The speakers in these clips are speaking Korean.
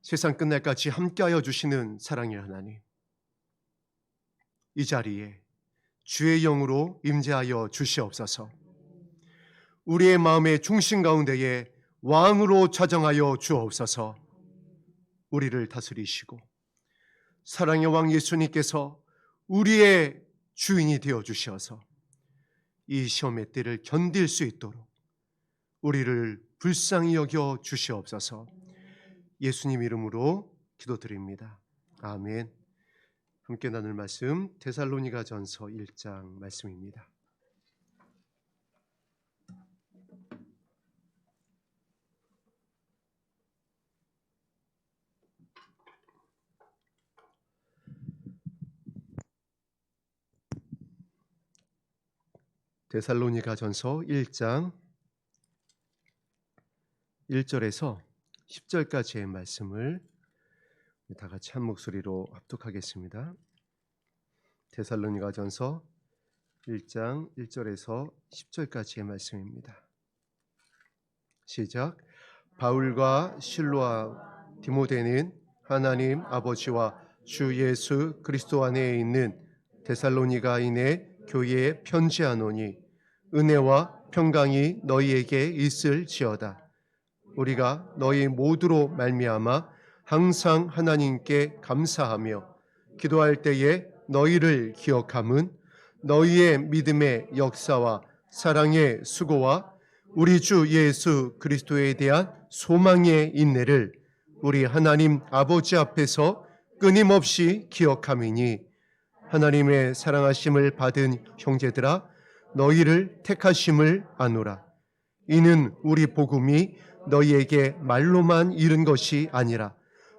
세상 끝날까지 함께하여 주시는 사랑의 하나님, 이 자리에 주의 영으로 임재하여 주시옵소서. 우리의 마음의 중심 가운데에 왕으로 좌정하여 주옵소서. 우리를 다스리시고 사랑의 왕 예수님께서 우리의 주인이 되어 주셔서 이 시험의 때를 견딜 수 있도록 우리를 불쌍히 여겨 주시옵소서. 예수님 이름으로 기도드립니다. 아멘. 함께 나눌 말씀 데살로니가전서 1장 말씀입니다. 데살로니가전서 1장 1절에서 10절까지의 말씀을 다 같이 한 목소리로 합독하겠습니다. 데살로니가전서 1장 1절에서 10절까지의 말씀입니다. 시작. 바울과 실로와 디모데는 하나님 아버지와 주 예수 그리스도 안에 있는 데살로니가인의 교회에 편지하노니 은혜와 평강이 너희에게 있을지어다. 우리가 너희 모두로 말미암아 항상 하나님께 감사하며 기도할 때에 너희를 기억함은 너희의 믿음의 역사와 사랑의 수고와 우리 주 예수 그리스도에 대한 소망의 인내를 우리 하나님 아버지 앞에서 끊임없이 기억함이니 하나님의 사랑하심을 받은 형제들아 너희를 택하심을 아노라. 이는 우리 복음이 너희에게 말로만 이른 것이 아니라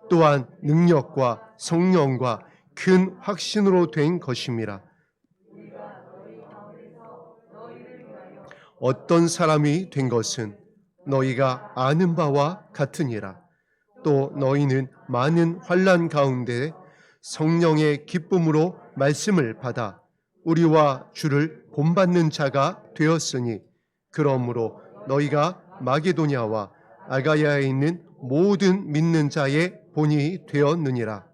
또한 능력과 성령과 큰 확신으로 된 것임이라. 어떤 사람이 된 것은 너희가 아는 바와 같으니라. 또 너희는 많은 환난 가운데 성령의 기쁨으로 말씀을 받아 우리와 주를 본받는 자가 되었으니 그러므로 너희가 마게도냐와 아가야에 있는 모든 믿는 자의 본이 되었느니라.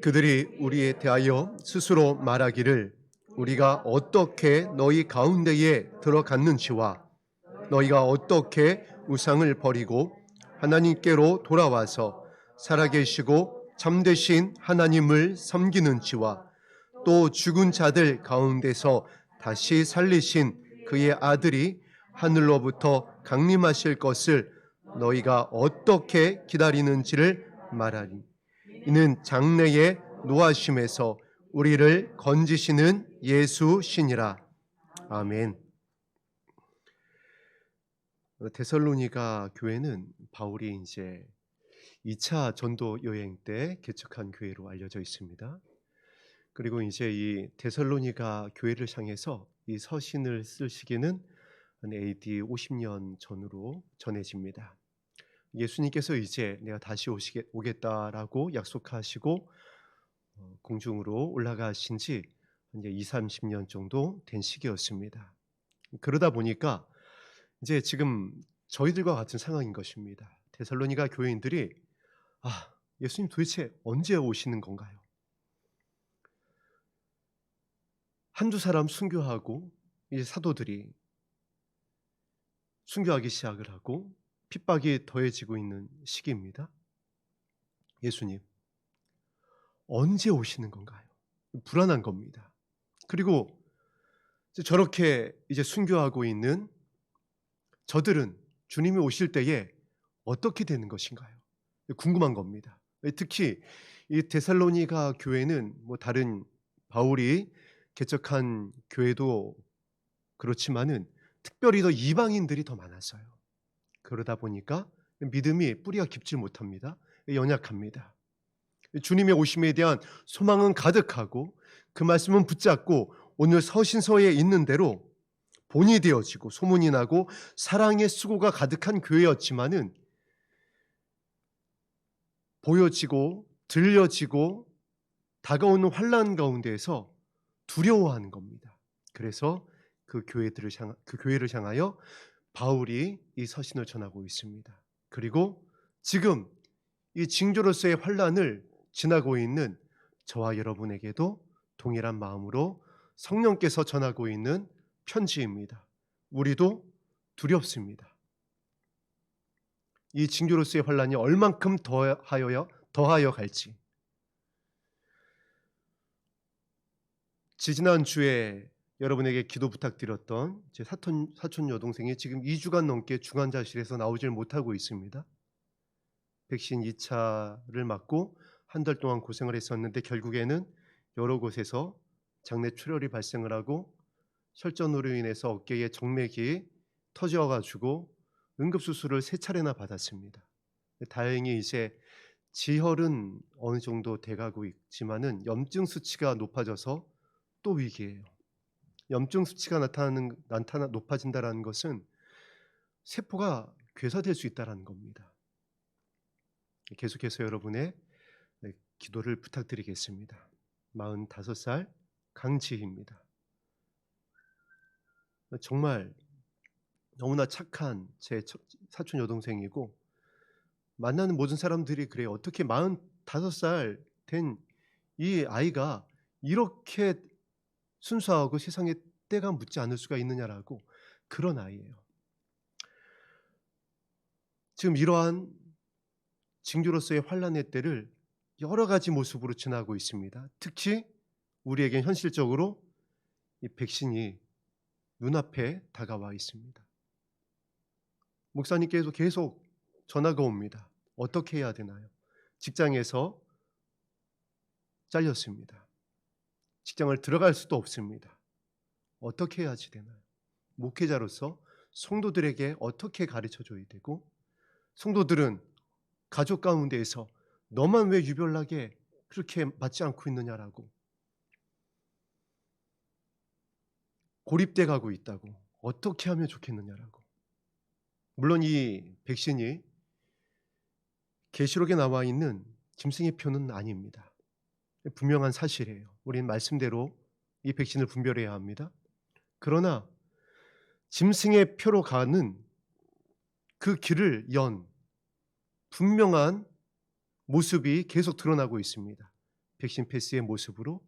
그들이 우리에 대하여 스스로 말하기를 우리가 어떻게 너희 가운데에 들어갔는지와 너희가 어떻게 우상을 버리고 하나님께로 돌아와서 살아계시고 참되신 하나님을 섬기는지와 또 죽은 자들 가운데서 다시 살리신 그의 아들이 하늘로부터 강림하실 것을 너희가 어떻게 기다리는지를 말하니 이는 장래의 노하심에서 우리를 건지시는 예수시니라. 아멘. 데살로니가 교회는 바울이 이제 2차 전도 여행 때 개척한 교회로 알려져 있습니다. 그리고 이제 이 데살로니가 교회를 향해서 이 서신을 쓸 시기는 AD 50년 전으로 전해집니다. 예수님께서 이제 내가 다시 오겠다라고 약속하시고 공중으로 올라가신 지 이제 20-30년 정도 된 시기였습니다. 그러다 보니까 이제 지금 저희들과 같은 상황인 것입니다. 데살로니가 교인들이 예수님 도대체 언제 오시는 건가요? 한두 사람 순교하고 이제 사도들이 순교하기 시작을 하고 핍박이 더해지고 있는 시기입니다. 예수님 언제 오시는 건가요? 불안한 겁니다. 그리고 저렇게 이제 순교하고 있는 저들은 주님이 오실 때에 어떻게 되는 것인가요? 궁금한 겁니다. 특히 이 데살로니가 교회는 다른 바울이 개척한 교회도 그렇지만은 특별히 더 이방인들이 더 많았어요. 그러다 보니까 믿음이 뿌리가 깊지 못합니다. 연약합니다. 주님의 오심에 대한 소망은 가득하고 그 말씀은 붙잡고 오늘 서신서에 있는 대로 본이 되어지고 소문이 나고 사랑의 수고가 가득한 교회였지만은 보여지고 들려지고 다가오는 환난 가운데에서 두려워하는 겁니다. 그래서 그 교회를 향하여 바울이 이 서신을 전하고 있습니다. 그리고 지금 이 징조로서의 환난을 지나고 있는 저와 여러분에게도 동일한 마음으로 성령께서 전하고 있는 편지입니다. 우리도 두렵습니다. 이 징조로서의 환난이 얼만큼 더하여 갈지. 지지난주에 여러분에게 기도 부탁드렸던 제 사촌 여동생이 지금 2주간 넘게 중환자실에서 나오질 못하고 있습니다. 백신 2차를 맞고 한 달 동안 고생을 했었는데 결국에는 여러 곳에서 장내 출혈이 발생을 하고 혈전으로 인해서 어깨에 정맥이 터져가지고 응급수술을 3차례나 받았습니다. 다행히 이제 지혈은 어느 정도 돼가고 있지만은 염증 수치가 높아져서 또 위기예요. 염증 수치가 높아진다는 것은 세포가 괴사될 수 있다는 겁니다. 계속해서 여러분의 기도를 부탁드리겠습니다. 45살 강지희입니다. 정말 너무나 착한 제 사촌 여동생이고 만나는 모든 사람들이 그래요. 어떻게 45살 된 이 아이가 이렇게 순수하고 세상에 때가 묻지 않을 수가 있느냐라고 그런 아이예요. 지금 이러한 징조로서의 환난의 때를 여러 가지 모습으로 지나고 있습니다. 특히 우리에겐 현실적으로 이 백신이 눈앞에 다가와 있습니다. 목사님께서 계속 전화가 옵니다. 어떻게 해야 되나요? 직장에서 잘렸습니다. 직장을 들어갈 수도 없습니다. 어떻게 해야지 되나요? 목회자로서 성도들에게 어떻게 가르쳐줘야 되고 성도들은 가족 가운데에서 너만 왜 유별나게 그렇게 맞지 않고 있느냐라고 고립돼 가고 있다고 어떻게 하면 좋겠느냐라고. 물론 이 백신이 계시록에 나와 있는 짐승의 표는 아닙니다. 분명한 사실이에요. 우리는 말씀대로 이 백신을 분별해야 합니다. 그러나 짐승의 표로 가는 그 길을 연 분명한 모습이 계속 드러나고 있습니다. 백신 패스의 모습으로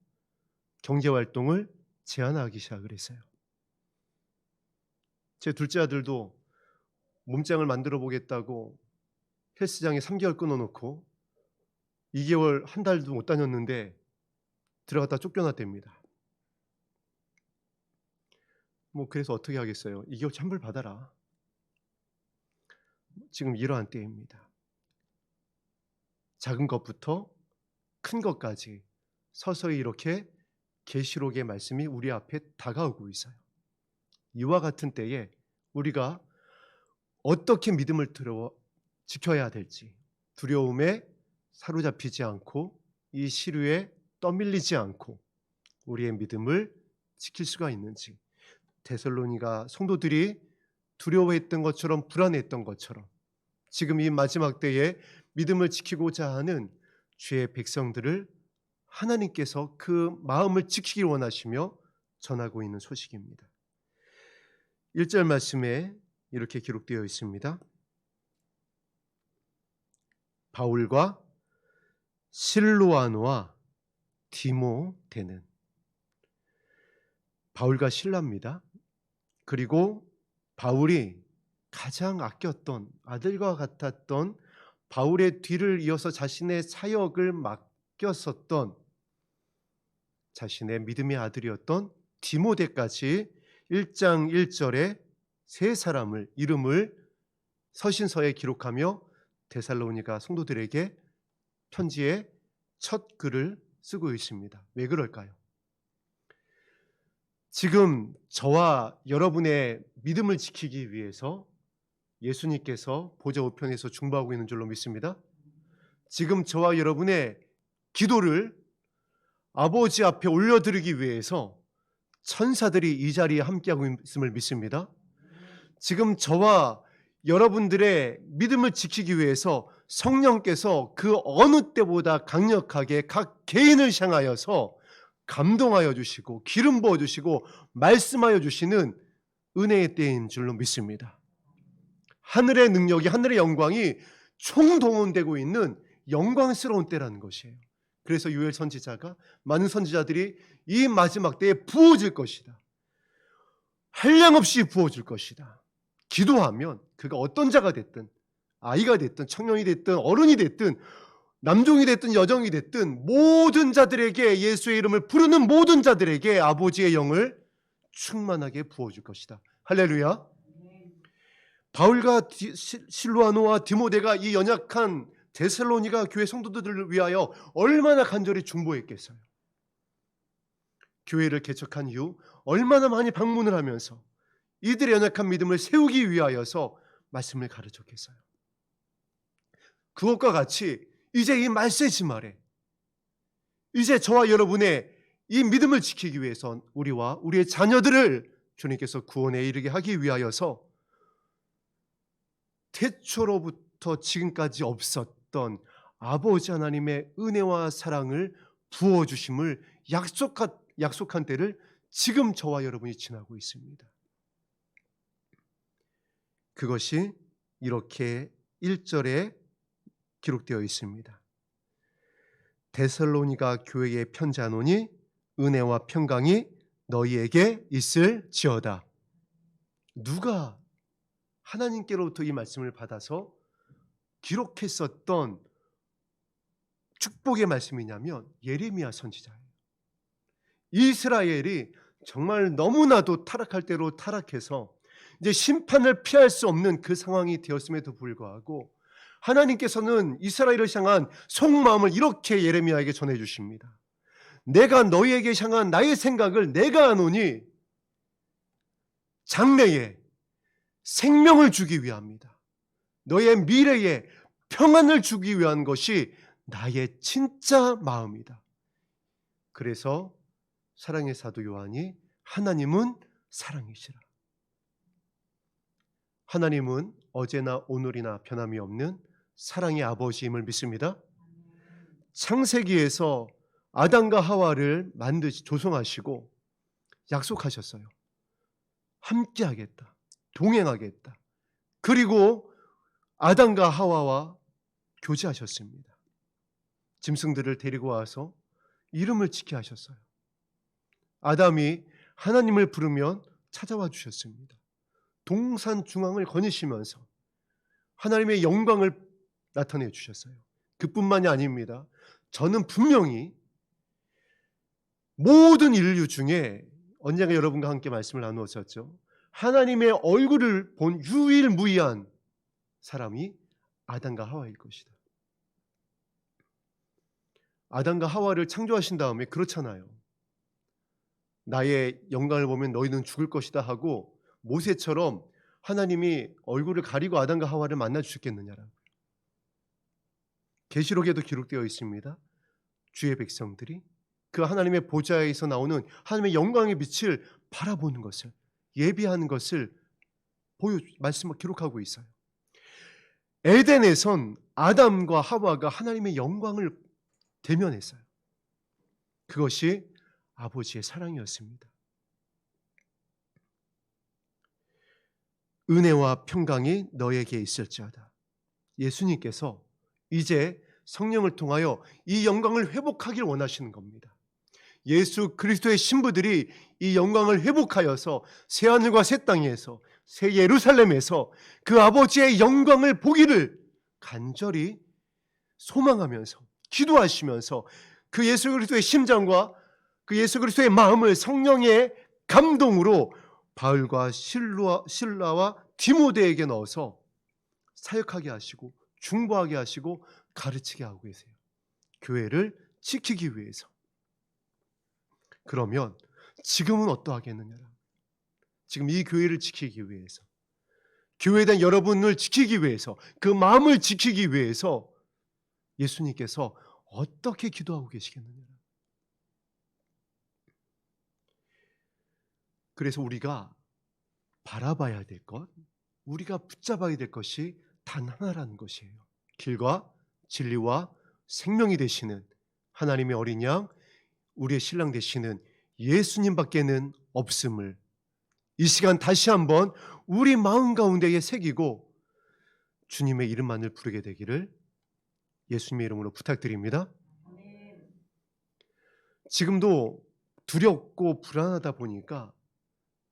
경제활동을 제한하기 시작을 했어요. 제 둘째 아들도 몸짱을 만들어 보겠다고 헬스장에 3개월 끊어놓고 2개월, 한 달도 못 다녔는데 들어갔다 쫓겨났답니다. 그래서 어떻게 하겠어요? 2개월 찬물 받아라. 지금 이러한 때입니다. 작은 것부터 큰 것까지 서서히 이렇게 계시록의 말씀이 우리 앞에 다가오고 있어요. 이와 같은 때에 우리가 어떻게 믿음을 지켜야 될지, 두려움에 사로잡히지 않고 이 시류에 떠밀리지 않고 우리의 믿음을 지킬 수가 있는지, 데살로니가 성도들이 두려워했던 것처럼 불안했던 것처럼 지금 이 마지막 때에 믿음을 지키고자 하는 주의 백성들을 하나님께서 그 마음을 지키길 원하시며 전하고 있는 소식입니다. 1절 말씀에 이렇게 기록되어 있습니다. 바울과 실로아노와 디모데는, 바울과 실라입니다. 그리고 바울이 가장 아꼈던, 아들과 같았던, 바울의 뒤를 이어서 자신의 사역을 맡겼었던 자신의 믿음의 아들이었던 디모데까지 1장 1절에 세 사람을 이름을 서신서에 기록하며 데살로니가 성도들에게 편지의 첫 글을 쓰고 있습니다. 왜 그럴까요? 지금 저와 여러분의 믿음을 지키기 위해서 예수님께서 보좌 우편에서 중보하고 있는 줄로 믿습니다. 지금 저와 여러분의 기도를 아버지 앞에 올려드리기 위해서 천사들이 이 자리에 함께하고 있음을 믿습니다. 지금 저와 여러분들의 믿음을 지키기 위해서 성령께서 그 어느 때보다 강력하게 각 개인을 향하여서 감동하여 주시고 기름 부어 주시고 말씀하여 주시는 은혜의 때인 줄로 믿습니다. 하늘의 능력이, 하늘의 영광이 총동원되고 있는 영광스러운 때라는 것이에요. 그래서 요엘 선지자가 많은 선지자들이 이 마지막 때에 부어질 것이다, 한량없이 부어질 것이다, 기도하면 그가 어떤 자가 됐든, 아이가 됐든 청년이 됐든 어른이 됐든 남종이 됐든 여종이 됐든 모든 자들에게, 예수의 이름을 부르는 모든 자들에게 아버지의 영을 충만하게 부어줄 것이다. 할렐루야. 바울과 실로아노와 디모데가 이 연약한 데살로니가 교회 성도들을 위하여 얼마나 간절히 중보했겠어요. 교회를 개척한 이후 얼마나 많이 방문을 하면서 이들의 연약한 믿음을 세우기 위하여서 말씀을 가르쳤겠어요. 그것과 같이 이제 이 말세지 말에 이제 저와 여러분의 이 믿음을 지키기 위해서 우리와 우리의 자녀들을 주님께서 구원에 이르게 하기 위하여서 태초로부터 지금까지 없었던 아버지 하나님의 은혜와 사랑을 부어주심을 약속한 때를 지금 저와 여러분이 지나고 있습니다. 그것이 이렇게 1절에 기록되어 있습니다. 데살로니가 교회에 편지하노니 은혜와 평강이 너희에게 있을지어다. 누가 하나님께로부터 이 말씀을 받아서 기록했었던 축복의 말씀이냐면 예레미야 선지자예요. 이스라엘이 정말 너무나도 타락할 대로 타락해서 이제 심판을 피할 수 없는 그 상황이 되었음에도 불구하고 하나님께서는 이스라엘을 향한 속마음을 이렇게 예레미야에게 전해주십니다. 내가 너희에게 향한 나의 생각을 내가 아노니 장래에 생명을 주기 위함이다. 너의 미래에 평안을 주기 위한 것이 나의 진짜 마음이다. 그래서 사랑의 사도 요한이 하나님은 사랑이시라. 하나님은 어제나 오늘이나 변함이 없는 사랑의 아버지임을 믿습니다. 창세기에서 아담과 하와를 조성하시고 약속하셨어요. 함께하겠다, 동행하겠다. 그리고 아담과 하와와 교제하셨습니다. 짐승들을 데리고 와서 이름을 지게 하셨어요. 아담이 하나님을 부르면 찾아와 주셨습니다. 동산 중앙을 거니시면서 하나님의 영광을 나타내 주셨어요. 그뿐만이 아닙니다. 저는 분명히 모든 인류 중에 언젠가 여러분과 함께 말씀을 나누었었죠. 하나님의 얼굴을 본 유일무이한 사람이 아담과 하와일 것이다. 아담과 하와를 창조하신 다음에 그렇잖아요. 나의 영광을 보면 너희는 죽을 것이다 하고 모세처럼 하나님이 얼굴을 가리고 아담과 하와를 만나 주셨겠느냐라고. 계시록에도 기록되어 있습니다. 주의 백성들이 그 하나님의 보좌에서 나오는 하나님의 영광의 빛을 바라보는 것을, 예비하는 것을 말씀을 기록하고 있어요. 에덴에선 아담과 하와가 하나님의 영광을 대면했어요. 그것이 아버지의 사랑이었습니다. 은혜와 평강이 너에게 있을지어다. 예수님께서 이제 성령을 통하여 이 영광을 회복하길 원하시는 겁니다. 예수 그리스도의 신부들이 이 영광을 회복하여서 새하늘과 새 땅에서, 새 예루살렘에서 그 아버지의 영광을 보기를 간절히 소망하면서 기도하시면서 그 예수 그리스도의 심장과 그 예수 그리스도의 마음을 성령의 감동으로 바울과 실라와 디모데에게 넣어서 사역하게 하시고 중보하게 하시고 가르치게 하고 계세요. 교회를 지키기 위해서. 그러면 지금은 어떠하겠느냐? 지금 이 교회를 지키기 위해서, 교회에 대한 여러분을 지키기 위해서, 그 마음을 지키기 위해서 예수님께서 어떻게 기도하고 계시겠느냐? 그래서 우리가 바라봐야 될 것, 우리가 붙잡아야 될 것이 단 하나라는 것이에요. 길과 진리와 생명이 되시는 하나님의 어린 양, 우리의 신랑 되시는 예수님밖에는 없음을 이 시간 다시 한번 우리 마음 가운데에 새기고 주님의 이름만을 부르게 되기를 예수님의 이름으로 부탁드립니다. 지금도 두렵고 불안하다 보니까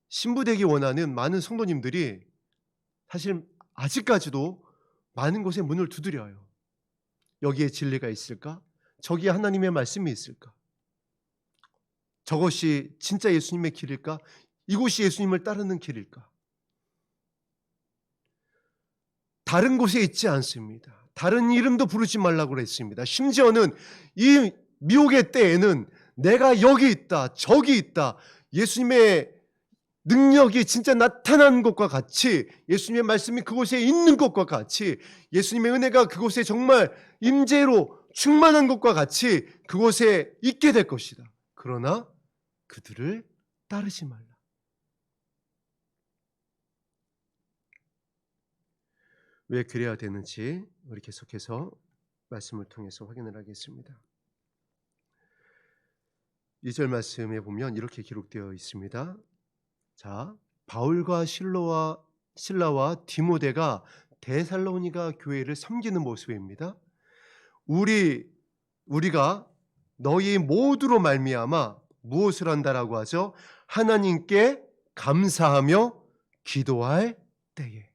신부되기 원하는 많은 성도님들이 사실 아직까지도 많은 곳에 문을 두드려요. 여기에 진리가 있을까? 저기에 하나님의 말씀이 있을까? 저것이 진짜 예수님의 길일까? 이곳이 예수님을 따르는 길일까? 다른 곳에 있지 않습니다. 다른 이름도 부르지 말라고 그랬습니다. 심지어는 이 미혹의 때에는 내가 여기 있다, 저기 있다, 예수님의 능력이 진짜 나타난 것과 같이, 예수님의 말씀이 그곳에 있는 것과 같이, 예수님의 은혜가 그곳에 정말 임재로 충만한 것과 같이 그곳에 있게 될 것이다. 그러나 그들을 따르지 말라. 왜 그래야 되는지 우리 계속해서 말씀을 통해서 확인을 하겠습니다. 2절 말씀에 보면 이렇게 기록되어 있습니다. 자, 바울과 실라와 디모데가 데살로니가 교회를 섬기는 모습입니다. 우리가 너희 모두로 말미암아 무엇을 한다라고 하죠? 하나님께 감사하며 기도할 때에,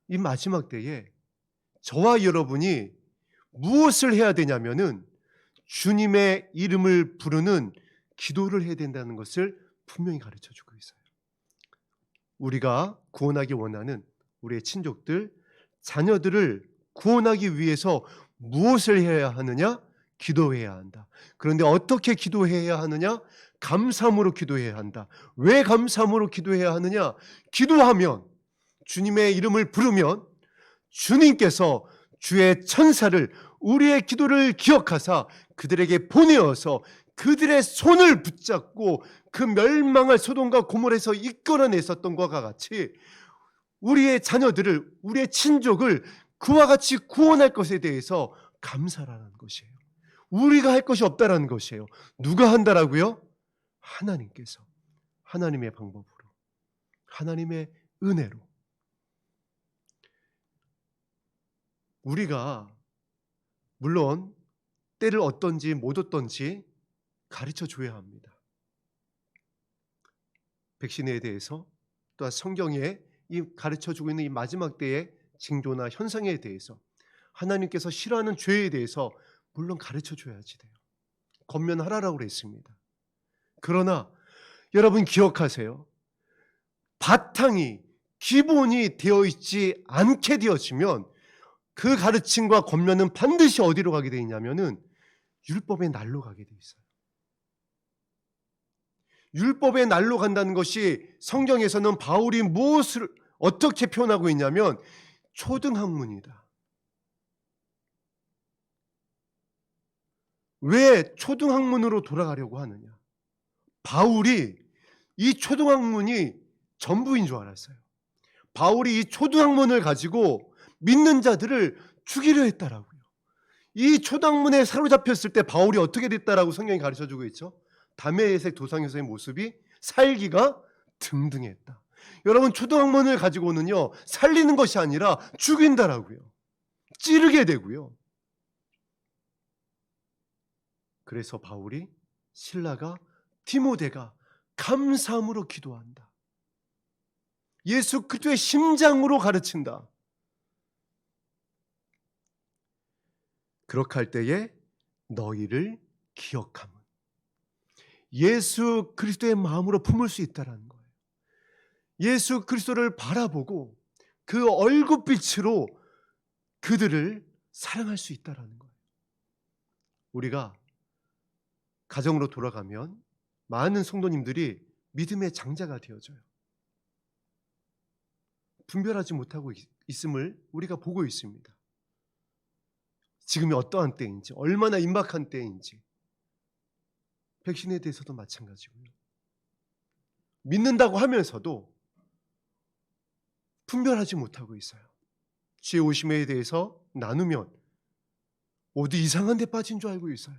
이 마지막 때에 저와 여러분이 무엇을 해야 되냐면은 주님의 이름을 부르는 기도를 해야 된다는 것을 분명히 가르쳐주고 있어요. 우리가 구원하기 원하는 우리의 친족들, 자녀들을 구원하기 위해서 무엇을 해야 하느냐? 기도해야 한다. 그런데 어떻게 기도해야 하느냐? 감사함으로 기도해야 한다. 왜 감사함으로 기도해야 하느냐? 기도하면, 주님의 이름을 부르면 주님께서 주의 천사를 우리의 기도를 기억하사 그들에게 보내어서 그들의 손을 붙잡고 그 멸망할 소돔과 고모라에서 이끌어냈었던 것과 같이 우리의 자녀들을, 우리의 친족을 그와 같이 구원할 것에 대해서 감사라는 것이에요. 우리가 할 것이 없다라는 것이에요. 누가 한다라고요? 하나님께서, 하나님의 방법으로, 하나님의 은혜로. 우리가 물론 때를 어떤지 못 어떤지 가르쳐 줘야 합니다. 백신에 대해서, 또한 성경에 이 가르쳐 주고 있는 이 마지막 때의 징조나 현상에 대해서, 하나님께서 싫어하는 죄에 대해서 물론 가르쳐 줘야지 돼요. 권면하라라고 그랬습니다. 그러나 여러분 기억하세요. 바탕이, 기본이 되어 있지 않게 되어지면 그 가르침과 권면은 반드시 어디로 가게 되어 있냐면은 율법의 날로 가게 되어 있어요. 율법의 날로 간다는 것이 성경에서는 바울이 무엇을 어떻게 표현하고 있냐면 초등학문이다. 왜 초등학문으로 돌아가려고 하느냐? 바울이 이 초등학문이 전부인 줄 알았어요. 바울이 이 초등학문을 가지고 믿는 자들을 죽이려 했다라고요. 이 초등학문에 사로잡혔을 때 바울이 어떻게 됐다라고 성경이 가르쳐주고 있죠. 다메섹 도상에서의 모습이 살기가 등등했다. 여러분, 초등학문을 가지고는요, 살리는 것이 아니라 죽인다라고요. 찌르게 되고요. 그래서 바울이, 실라가, 디모데가 감사함으로 기도한다. 예수 그리스도의 심장으로 가르친다. 그렇게 할 때에 너희를 기억함은, 예수 그리스도의 마음으로 품을 수 있다는 거예요. 예수 그리스도를 바라보고 그 얼굴빛으로 그들을 사랑할 수 있다는 거예요. 우리가 가정으로 돌아가면 많은 성도님들이 믿음의 장자가 되어져요. 분별하지 못하고 있음을 우리가 보고 있습니다. 지금이 어떠한 때인지, 얼마나 임박한 때인지. 백신에 대해서도 마찬가지고요. 믿는다고 하면서도 분별하지 못하고 있어요. 죄 오심에 대해서 나누면 어디 이상한 데 빠진 줄 알고 있어요.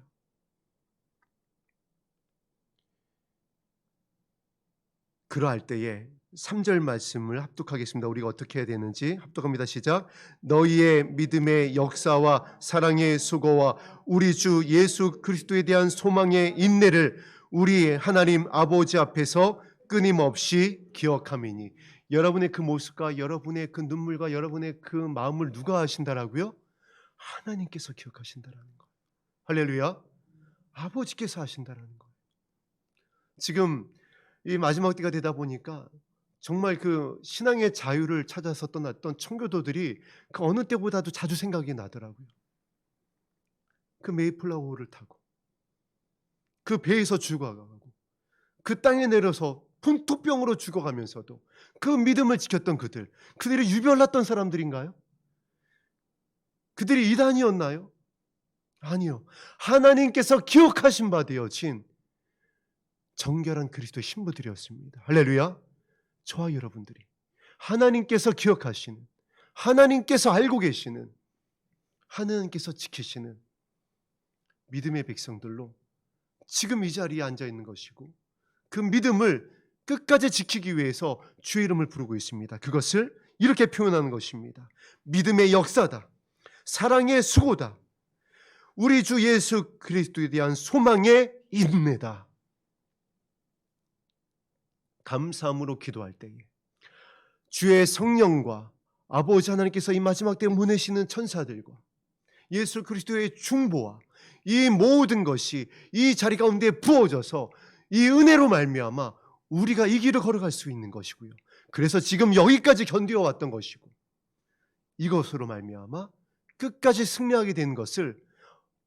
그러할 때에 3절 말씀을 합독하겠습니다. 우리가 어떻게 해야 되는지 합독합니다. 시작. 너희의 믿음의 역사와 사랑의 수고와 우리 주 예수 그리스도에 대한 소망의 인내를 우리 하나님 아버지 앞에서 끊임없이 기억함이니. 여러분의 그 모습과 여러분의 그 눈물과 여러분의 그 마음을 누가 하신다라고요? 하나님께서 기억하신다라는 거예요. 할렐루야. 아버지께서 하신다라는 거예요. 지금 이 마지막 때가 되다 보니까 정말 그 신앙의 자유를 찾아서 떠났던 청교도들이 그 어느 때보다도 자주 생각이 나더라고요. 그 메이플라워를 타고 그 배에서 죽어가고 그 땅에 내려서 풍토병으로 죽어가면서도 그 믿음을 지켰던 그들이 유별났던 사람들인가요? 그들이 이단이었나요? 아니요. 하나님께서 기억하신 바 되어진 정결한 그리스도의 신부들이었습니다. 할렐루야. 저와 여러분들이 하나님께서 기억하시는, 하나님께서 알고 계시는, 하나님께서 지키시는 믿음의 백성들로 지금 이 자리에 앉아 있는 것이고, 그 믿음을 끝까지 지키기 위해서 주의 이름을 부르고 있습니다. 그것을 이렇게 표현하는 것입니다. 믿음의 역사다, 사랑의 수고다, 우리 주 예수 그리스도에 대한 소망의 인내다. 감사함으로 기도할 때에 주의 성령과 아버지 하나님께서 이 마지막 때에 보내시는 천사들과 예수 그리스도의 중보와 이 모든 것이 이 자리 가운데 부어져서 이 은혜로 말미암아 우리가 이 길을 걸어갈 수 있는 것이고요. 그래서 지금 여기까지 견디어 왔던 것이고, 이것으로 말미암아 끝까지 승리하게 된 것을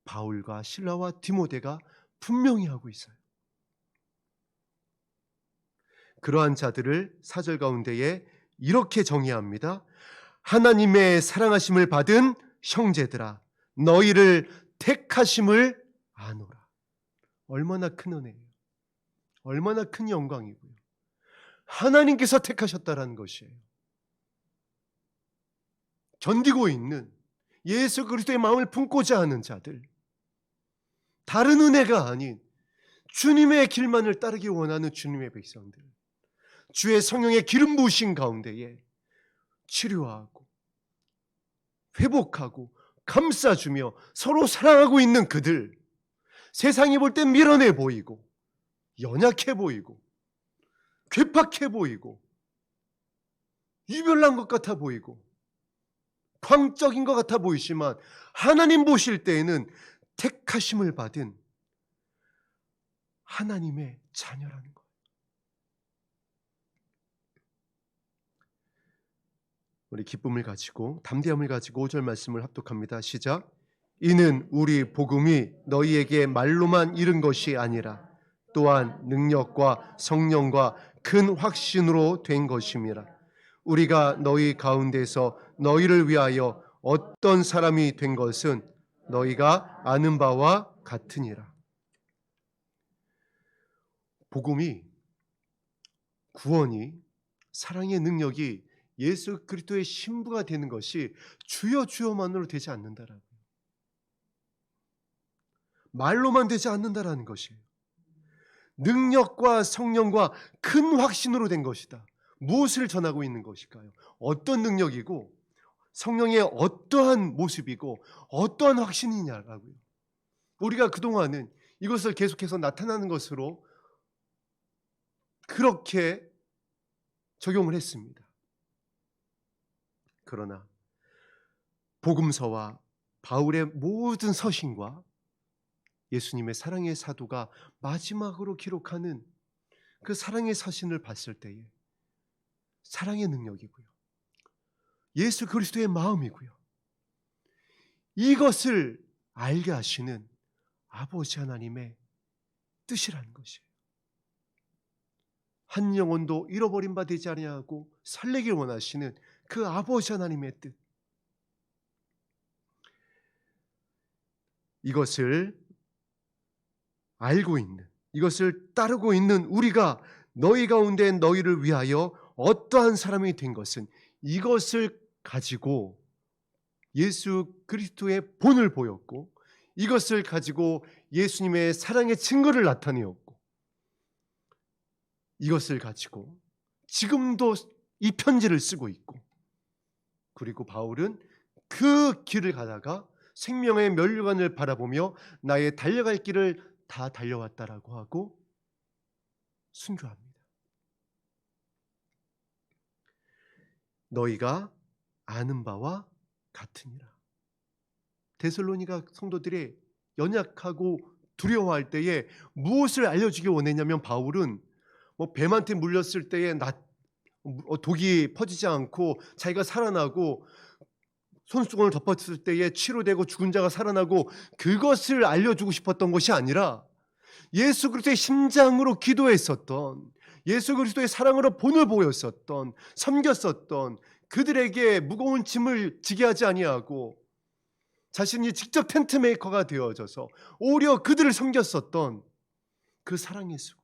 바울과 실라와 디모데가 분명히 하고 있어요. 그러한 자들을 4절 가운데에 이렇게 정의합니다. 하나님의 사랑하심을 받은 형제들아, 너희를 택하심을 아노라. 얼마나 큰 은혜예요. 얼마나 큰 영광이고요. 하나님께서 택하셨다라는 것이에요. 견디고 있는 예수 그리스도의 마음을 품고자 하는 자들, 다른 은혜가 아닌 주님의 길만을 따르기 원하는 주님의 백성들, 주의 성령의 기름 부으신 가운데에 치료하고 회복하고 감싸주며 서로 사랑하고 있는 그들, 세상이 볼 땐 밀어내 보이고 연약해 보이고 괴팍해 보이고 유별난 것 같아 보이고 광적인 것 같아 보이지만 하나님 보실 때에는 택하심을 받은 하나님의 자녀라는 거예요. 우리 기쁨을 가지고 담대함을 가지고 5절 말씀을 합독합니다. 시작. 이는 우리 복음이 너희에게 말로만 이른 것이 아니라 또한 능력과 성령과 큰 확신으로 된 것임이라. 우리가 너희 가운데서 너희를 위하여 어떤 사람이 된 것은 너희가 아는 바와 같으니라. 복음이, 구원이, 사랑의 능력이 예수 그리스도의 신부가 되는 것이 주여 주여만으로 되지 않는다라고요. 말로만 되지 않는다라는 것이에요. 능력과 성령과 큰 확신으로 된 것이다. 무엇을 전하고 있는 것일까요? 어떤 능력이고 성령의 어떠한 모습이고 어떠한 확신이냐라고요. 우리가 그동안은 이것을 계속해서 나타나는 것으로 그렇게 적용을 했습니다. 그러나 복음서와 바울의 모든 서신과 예수님의 사랑의 사도가 마지막으로 기록하는 그 사랑의 서신을 봤을 때에 사랑의 능력이고요, 예수 그리스도의 마음이고요, 이것을 알게 하시는 아버지 하나님의 뜻이라는 것이에요. 한 영혼도 잃어버린 바 되지 아니하고 살리길 원하시는 그 아버지 하나님의 뜻, 이것을 알고 있는, 이것을 따르고 있는 우리가 너희 가운데 너희를 위하여 어떠한 사람이 된 것은 이것을 가지고 예수 그리스도의 본을 보였고 이것을 가지고 예수님의 사랑의 증거를 나타내었고 이것을 가지고 지금도 이 편지를 쓰고 있고 그리고 바울은 그 길을 가다가 생명의 면류관을 바라보며 나의 달려갈 길을 다 달려왔다라고 하고 순교합니다. 너희가 아는 바와 같으니라. 데살로니가 성도들이 연약하고 두려워할 때에 무엇을 알려주기 원했냐면 바울은 뱀한테 물렸을 때에 독이 퍼지지 않고 자기가 살아나고 손수건을 덮었을 때에 치료되고 죽은 자가 살아나고 그것을 알려주고 싶었던 것이 아니라 예수 그리스도의 심장으로 기도했었던 예수 그리스도의 사랑으로 본을 보였었던 섬겼었던 그들에게 무거운 짐을 지게 하지 아니하고 자신이 직접 텐트 메이커가 되어져서 오히려 그들을 섬겼었던 그 사랑의 수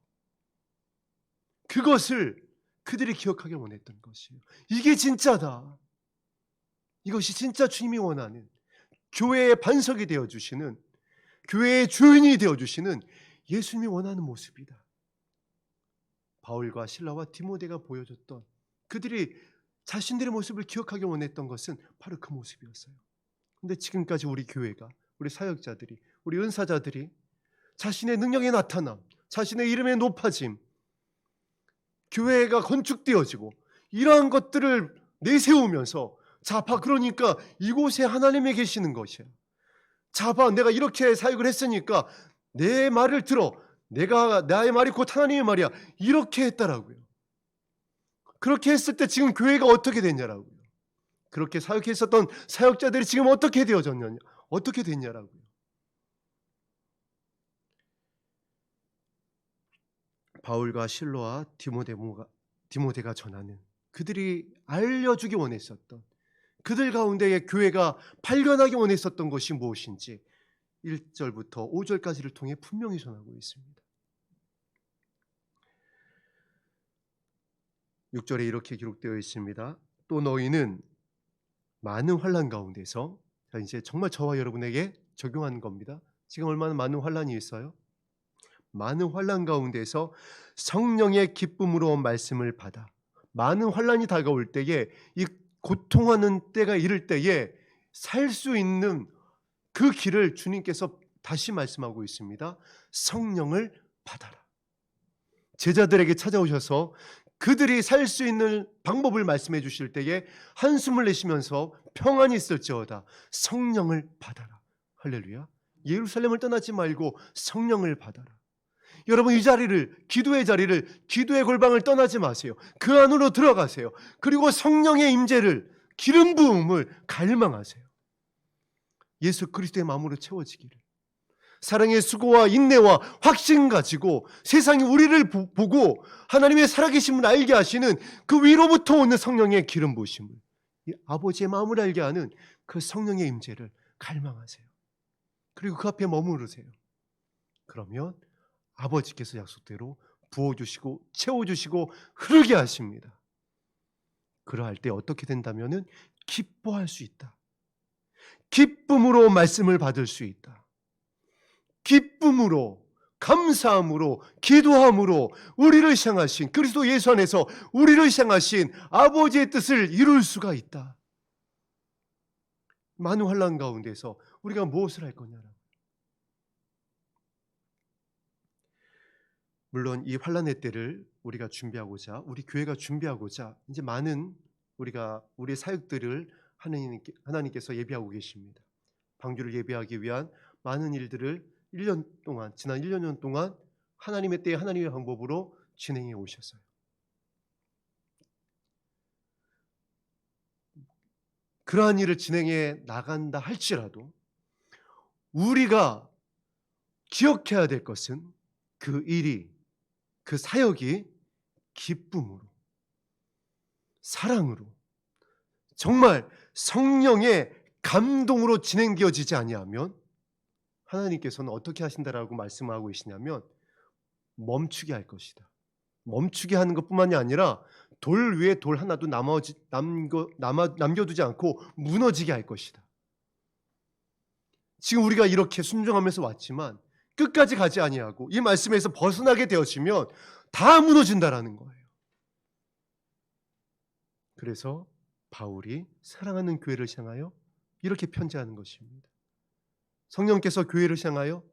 그것을 그들이 기억하길 원했던 것이에요. 이게 진짜다. 이것이 진짜 주님이 원하는 교회의 반석이 되어주시는 교회의 주인이 되어주시는 예수님이 원하는 모습이다. 바울과 실라와 디모데가 보여줬던 그들이 자신들의 모습을 기억하기 원했던 것은 바로 그 모습이었어요. 그런데 지금까지 우리 교회가 우리 사역자들이 우리 은사자들이 자신의 능력의 나타남 자신의 이름의 높아짐 교회가 건축되어지고 이러한 것들을 내세우면서 자봐 그러니까 이곳에 하나님이 계시는 것이야. 자봐 내가 이렇게 사역을 했으니까 내 말을 들어 나의 말이 곧 하나님의 말이야. 이렇게 했다라고요. 그렇게 했을 때 지금 교회가 어떻게 됐냐라고요. 그렇게 사역했었던 사역자들이 지금 어떻게 되어졌냐 어떻게 됐냐라고요. 바울과 실로와 디모데가 전하는 그들이 알려주기 원했었던 그들 가운데에 교회가 발견하기 원했었던 것이 무엇인지 1절부터 5절까지를 통해 분명히 전하고 있습니다. 6절에 이렇게 기록되어 있습니다. 또 너희는 많은 환난 가운데서 자 이제 정말 저와 여러분에게 적용하는 겁니다. 지금 얼마나 많은 환난이 있어요? 많은 환난 가운데서 성령의 기쁨으로 말씀을 받아 많은 환난이 다가올 때에 이 고통하는 때가 이를 때에 살 수 있는 그 길을 주님께서 다시 말씀하고 있습니다. 성령을 받아라. 제자들에게 찾아오셔서 그들이 살 수 있는 방법을 말씀해 주실 때에 한숨을 내쉬면서 평안이 있을지어다 성령을 받아라. 할렐루야. 예루살렘을 떠나지 말고 성령을 받아라. 여러분 이 자리를 기도의 골방을 떠나지 마세요. 그 안으로 들어가세요. 그리고 성령의 임재를 기름 부음을 갈망하세요. 예수 그리스도의 마음으로 채워지기를. 사랑의 수고와 인내와 확신 가지고 세상이 우리를 보고 하나님의 살아계심을 알게 하시는 그 위로부터 오는 성령의 기름 부으심을 아버지의 마음을 알게 하는 그 성령의 임재를 갈망하세요. 그리고 그 앞에 머무르세요. 그러면 아버지께서 약속대로 부어주시고 채워주시고 흐르게 하십니다. 그러할 때 어떻게 된다면은 기뻐할 수 있다. 기쁨으로 말씀을 받을 수 있다. 기쁨으로 감사함으로 기도함으로 우리를 향하신 그리스도 예수 안에서 우리를 향하신 아버지의 뜻을 이룰 수가 있다. 많은 환난 가운데서 우리가 무엇을 할 거냐라고. 물론 이 환난의 때를 우리가 준비하고자 우리 교회가 준비하고자 이제 많은 우리 사역들을 하나님께서 예비하고 계십니다. 방주를 예비하기 위한 많은 일들을 지난 1년 동안 하나님의 때에 하나님의 방법으로 진행해 오셨어요. 그러한 일을 진행해 나간다 할지라도 우리가 기억해야 될 것은 그 사역이 기쁨으로 사랑으로 정말 성령의 감동으로 진행되어지지 아니하면 하나님께서는 어떻게 하신다라고 말씀하고 계시냐면 멈추게 할 것이다. 멈추게 하는 것뿐만이 아니라 돌 위에 돌 하나도 남겨두지 않고 무너지게 할 것이다. 지금 우리가 이렇게 순종하면서 왔지만 끝까지 가지 아니하고 이 말씀에서 벗어나게 되어지면 다 무너진다라는 거예요. 그래서 바울이 사랑하는 교회를 향하여 이렇게 편지하는 것입니다. 성령께서 교회를 향하여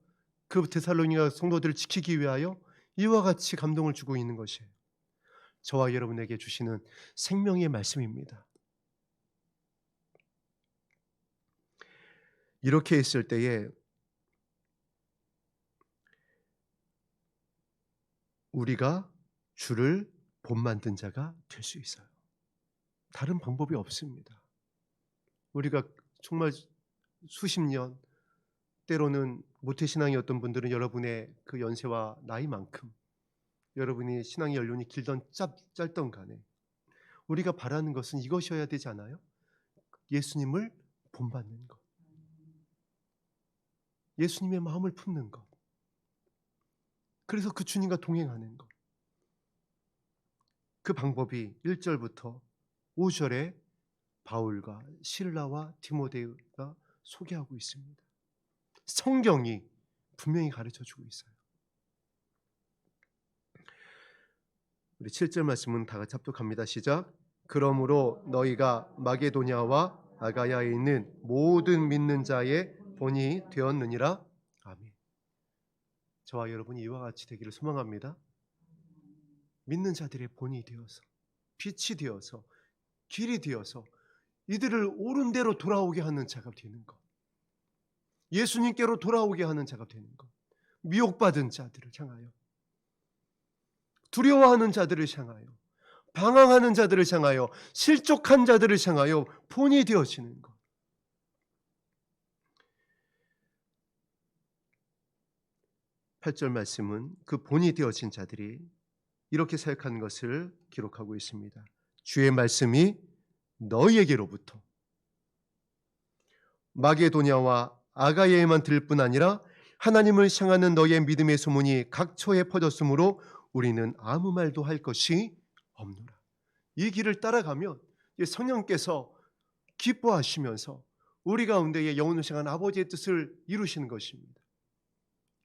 그 데살로니가 성도들을 지키기 위하여 이와 같이 감동을 주고 있는 것이에요. 저와 여러분에게 주시는 생명의 말씀입니다. 이렇게 있을 때에 우리가 주를 본만든 자가 될 수 있어요. 다른 방법이 없습니다. 우리가 정말 수십 년, 때로는 모태신앙이었던 분들은 여러분의 그 연세와 나이만큼 여러분이 신앙의 연륜이 길던 짧던 간에 우리가 바라는 것은 이것이어야 되지 않아요? 예수님을 본받는 것, 예수님의 마음을 품는 것, 그래서 그 주님과 동행하는 것. 그 방법이 1절부터 5절에 바울과 실라와 디모데가 소개하고 있습니다. 성경이 분명히 가르쳐주고 있어요. 우리 7절 말씀은 다 같이 합독합니다. 시작. 그러므로 너희가 마게도냐와 아가야에 있는 모든 믿는 자의 본이 되었느니라. 아멘. 저와 여러분이 이와 같이 되기를 소망합니다. 믿는 자들의 본이 되어서, 빛이 되어서, 길이 되어서 이들을 옳은 대로 돌아오게 하는 자가 되는 것, 예수님께로 돌아오게 하는 자가 되는 것, 미혹받은 자들을 향하여, 두려워하는 자들을 향하여, 방황하는 자들을 향하여, 실족한 자들을 향하여 본이 되어지는 것. 8절 말씀은 그 본이 되어진 자들이 이렇게 사역하는 것을 기록하고 있습니다. 주의 말씀이 너희에게로부터 마게도냐와 아가야에만 들을 뿐 아니라 하나님을 향하는 너희의 믿음의 소문이 각처에 퍼졌으므로 우리는 아무 말도 할 것이 없노라. 이 길을 따라가면 성령께서 기뻐하시면서 우리 가운데에 영혼을 향한 아버지의 뜻을 이루시는 것입니다.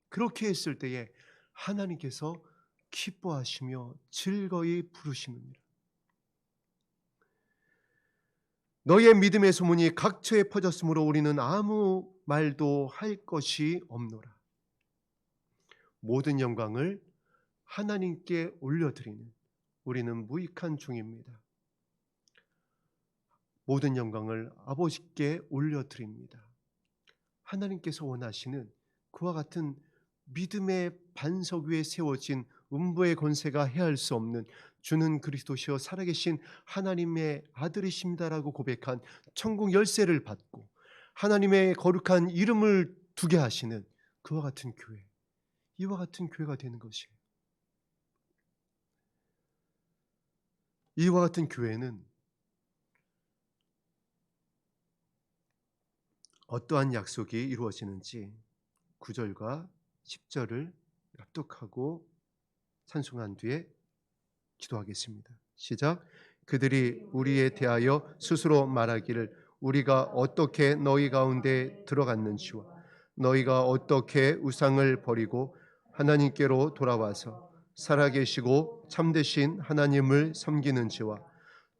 그렇게 했을 때에 하나님께서 기뻐하시며 즐거이 부르시느니라. 너의 믿음의 소문이 각처에 퍼졌으므로 우리는 아무 말도 할 것이 없노라. 모든 영광을 하나님께 올려드리는 우리는 무익한 종입니다. 모든 영광을 아버지께 올려드립니다. 하나님께서 원하시는 그와 같은 믿음의 반석 위에 세워진 음부의 권세가 해할 수 없는 주는 그리스도시여 살아계신 하나님의 아들이십니다라고 고백한 천국 열쇠를 받고 하나님의 거룩한 이름을 두게 하시는 그와 같은 교회, 이와 같은 교회가 되는 것이에요. 이와 같은 교회는 어떠한 약속이 이루어지는지 9절과 10절을 납독하고 찬송한 뒤에 기도하겠습니다. 시작. 그들이 우리에 대하여 스스로 말하기를 우리가 어떻게 너희 가운데 들어갔는지와 너희가 어떻게 우상을 버리고 하나님께로 돌아와서 살아계시고 참되신 하나님을 섬기는지와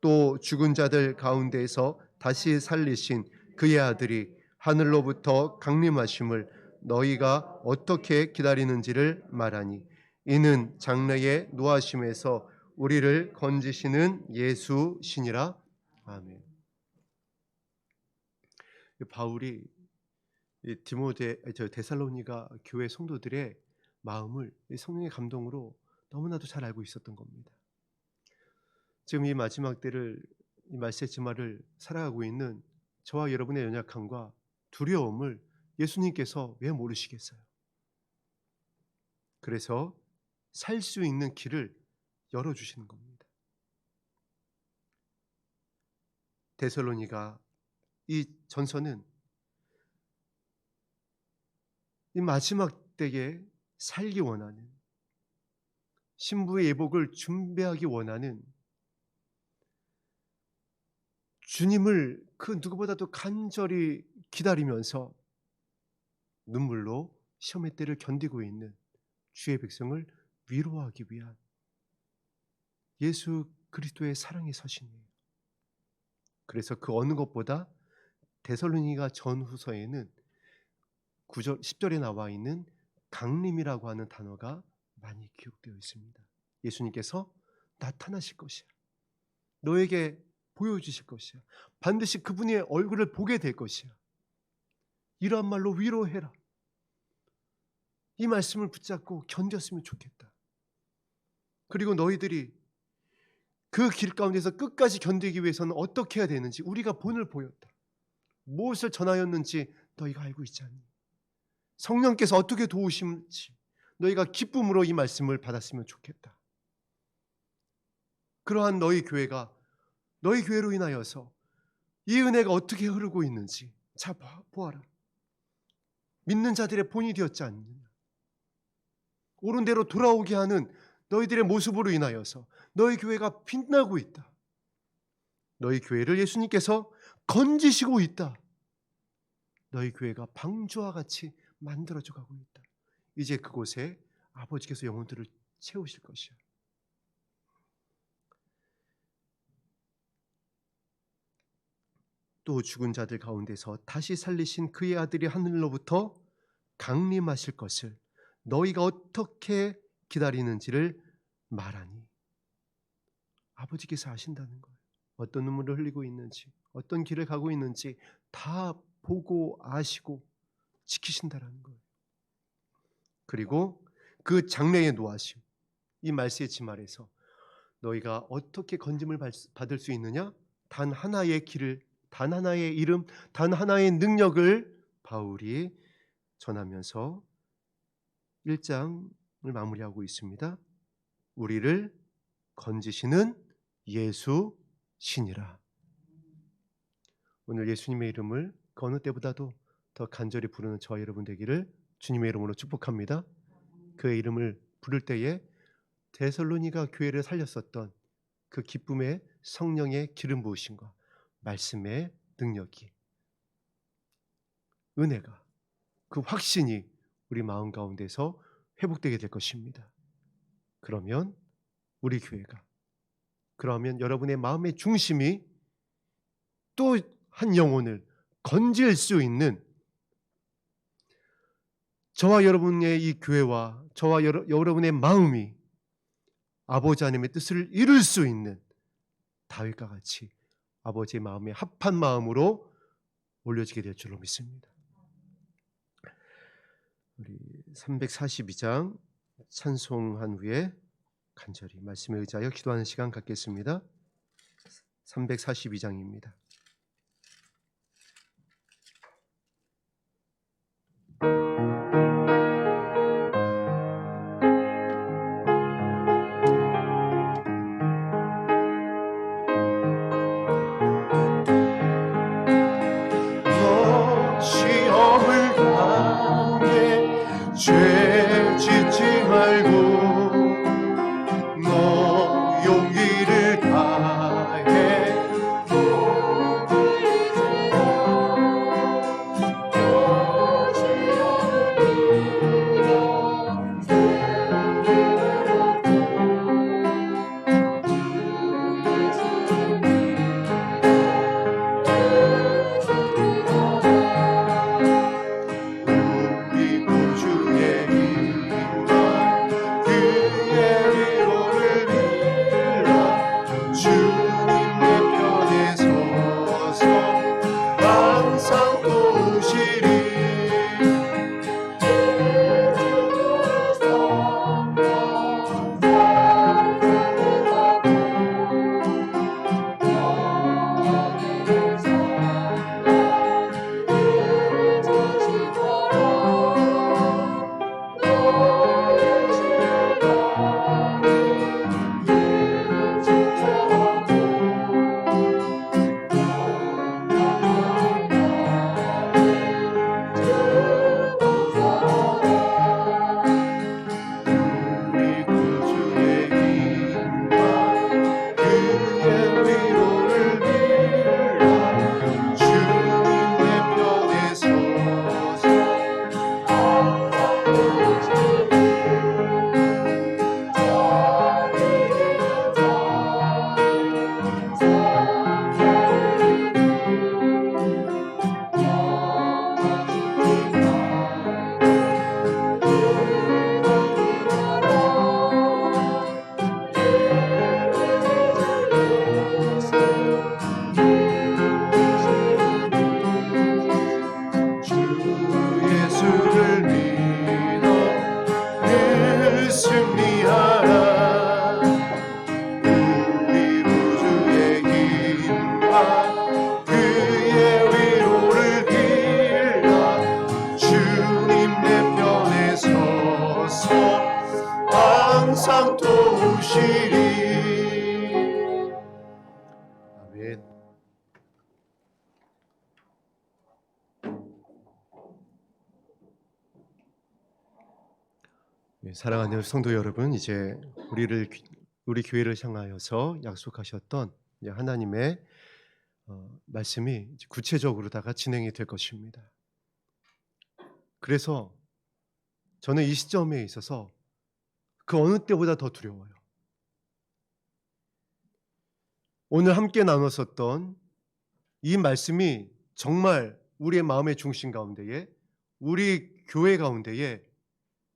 또 죽은 자들 가운데에서 다시 살리신 그의 아들이 하늘로부터 강림하심을 너희가 어떻게 기다리는지를 말하니 이는 장래의 노하심에서 우리를 건지시는 예수시니라. 아멘. 바울이 데살로니가 교회 성도들의 마음을 성령의 감동으로 너무나도 잘 알고 있었던 겁니다. 지금 이 마지막 때를, 이 말세 지말을 살아가고 있는 저와 여러분의 연약함과 두려움을 예수님께서 왜 모르시겠어요? 그래서 살 수 있는 길을 열어주시는 겁니다. 데살로니가 이 전서는 이 마지막 때에 살기 원하는, 신부의 예복을 준비하기 원하는 주님을 그 누구보다도 간절히 기다리면서 눈물로 시험의 때를 견디고 있는 주의 백성을 위로하기 위한 예수 그리스도의 사랑의 서신이에요. 그래서 그 어느 것보다 데살로니가 전후서에는 9절 10절에 나와 있는 강림이라고 하는 단어가 많이 기록되어 있습니다. 예수님께서 나타나실 것이야. 너에게 보여주실 것이야. 반드시 그분의 얼굴을 보게 될 것이야. 이러한 말로 위로해라. 이 말씀을 붙잡고 견뎠으면 좋겠다. 그리고 너희들이 그 길 가운데서 끝까지 견디기 위해서는 어떻게 해야 되는지 우리가 본을 보였다. 무엇을 전하였는지 너희가 알고 있지 않니? 성령께서 어떻게 도우실지 너희가 기쁨으로 이 말씀을 받았으면 좋겠다. 그러한 너희 교회가 너희 교회로 인하여서 이 은혜가 어떻게 흐르고 있는지 자 보아라. 믿는 자들의 본이 되었지 않느냐. 옳은 대로 돌아오게 하는 너희들의 모습으로 인하여서 너희 교회가 빛나고 있다. 너희 교회를 예수님께서 건지시고 있다. 너희 교회가 방주와 같이 만들어져 가고 있다. 이제 그곳에 아버지께서 영혼들을 채우실 것이야. 또 죽은 자들 가운데서 다시 살리신 그의 아들이 하늘로부터 강림하실 것을 너희가 어떻게 기다리는지를 말하니. 아버지께서 아신다는 거예요. 어떤 눈물을 흘리고 있는지, 어떤 길을 가고 있는지 다 보고 아시고 지키신다라는 거예요. 그리고 그 장래의 노하심, 이 말세의 지 말에서 너희가 어떻게 건짐을 받을 수 있느냐? 단 하나의 길을, 단 하나의 이름, 단 하나의 능력을 바울이 전하면서 1장을 마무리하고 있습니다. 우리를 건지시는 예수 신이라. 오늘 예수님의 이름을 그 어느 때보다도 더 간절히 부르는 저와 여러분 되기를 주님의 이름으로 축복합니다. 그의 이름을 부를 때에 데살로니가 교회를 살렸었던 그 기쁨의 성령의 기름 부으심과 말씀의 능력이, 은혜가, 그 확신이 우리 마음 가운데서 회복되게 될 것입니다. 그러면 우리 교회가, 그러면 여러분의 마음의 중심이 또 한 영혼을 건질 수 있는, 저와 여러분의 이 교회와 저와 여러분의 마음이 아버지 하나님의 뜻을 이룰 수 있는 다윗과 같이 아버지의 마음에 합한 마음으로 올려지게 될 줄로 믿습니다. 우리 342장 찬송한 후에 간절히 말씀에 의지하여 기도하는 시간 갖겠습니다. 342장입니다. 죄 짓지 말고 너 용기를 다해 사랑하는 성도 여러분, 이제 우리 교회를 향하여서 약속하셨던 이제 하나님의 말씀이 이제 구체적으로다가 진행이 될 것입니다. 그래서 저는 이 시점에 있어서 그 어느 때보다 더 두려워요. 오늘 함께 나눴었던 이 말씀이 정말 우리의 마음의 중심 가운데에, 우리 교회 가운데에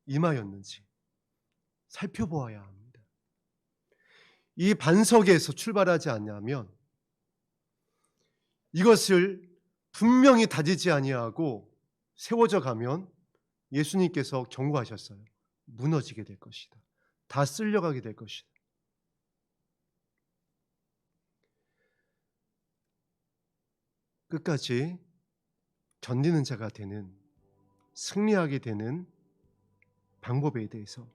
임하였는지 살펴보아야 합니다. 이 반석에서 출발하지 않냐면 이것을 분명히 다지지 아니하고 세워져 가면 예수님께서 경고하셨어요. 무너지게 될 것이다. 다 쓸려가게 될 것이다. 끝까지 견디는 자가 되는, 승리하게 되는 방법에 대해서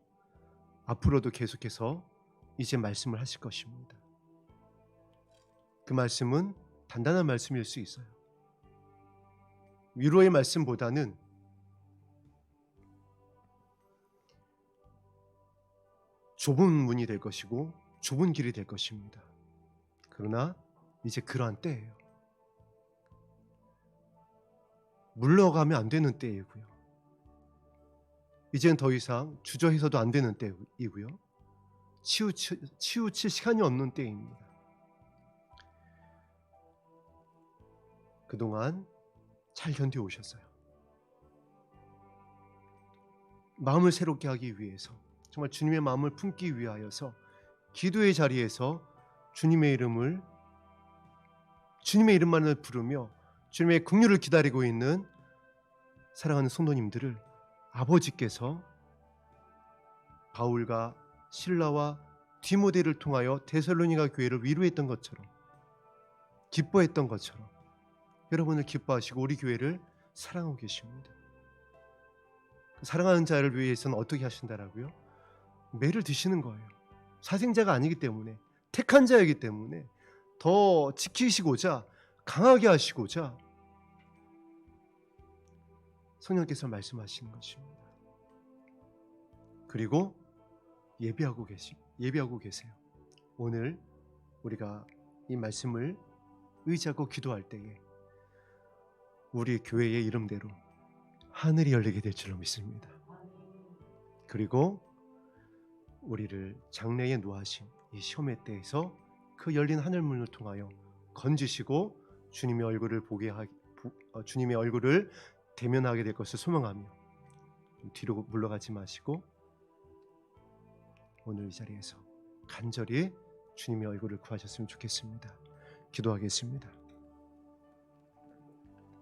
앞으로도 계속해서 이제 말씀을 하실 것입니다. 그 말씀은 단단한 말씀일 수 있어요. 위로의 말씀보다는 좁은 문이 될 것이고 좁은 길이 될 것입니다. 그러나 이제 그러한 때예요. 물러가면 안 되는 때이고요. 이제는 더 이상 주저해서도 안 되는 때이고요. 치우칠 시간이 없는 때입니다. 그동안 잘 견뎌오셨어요. 마음을 새롭게 하기 위해서, 정말 주님의 마음을 품기 위하여서 기도의 자리에서 주님의 이름만을 부르며 주님의 긍휼을 기다리고 있는 사랑하는 성도님들을 아버지께서 바울과 실라와 디모데를 통하여 데살로니가 교회를 위로했던 것처럼, 기뻐했던 것처럼 여러분을 기뻐하시고 우리 교회를 사랑하고 계십니다. 사랑하는 자를 위해서는 어떻게 하신다라고요? 매를 드시는 거예요. 사생자가 아니기 때문에, 택한 자이기 때문에 더 지키시고자, 강하게 하시고자 성령께서 말씀하시는 것입니다. 그리고 예배하고 계세요. 오늘 우리가 이 말씀을 의지하고 기도할 때에 우리 교회의 이름대로 하늘이 열리게 될 줄로 믿습니다. 그리고 우리를 장래에 노하신 이 시험의 때에서 그 열린 하늘문을 통하여 건지시고 주님의 얼굴을 대면하게 될 것을 소망하며 뒤로 물러가지 마시고 오늘 이 자리에서 간절히 주님의 얼굴을 구하셨으면 좋겠습니다. 기도하겠습니다.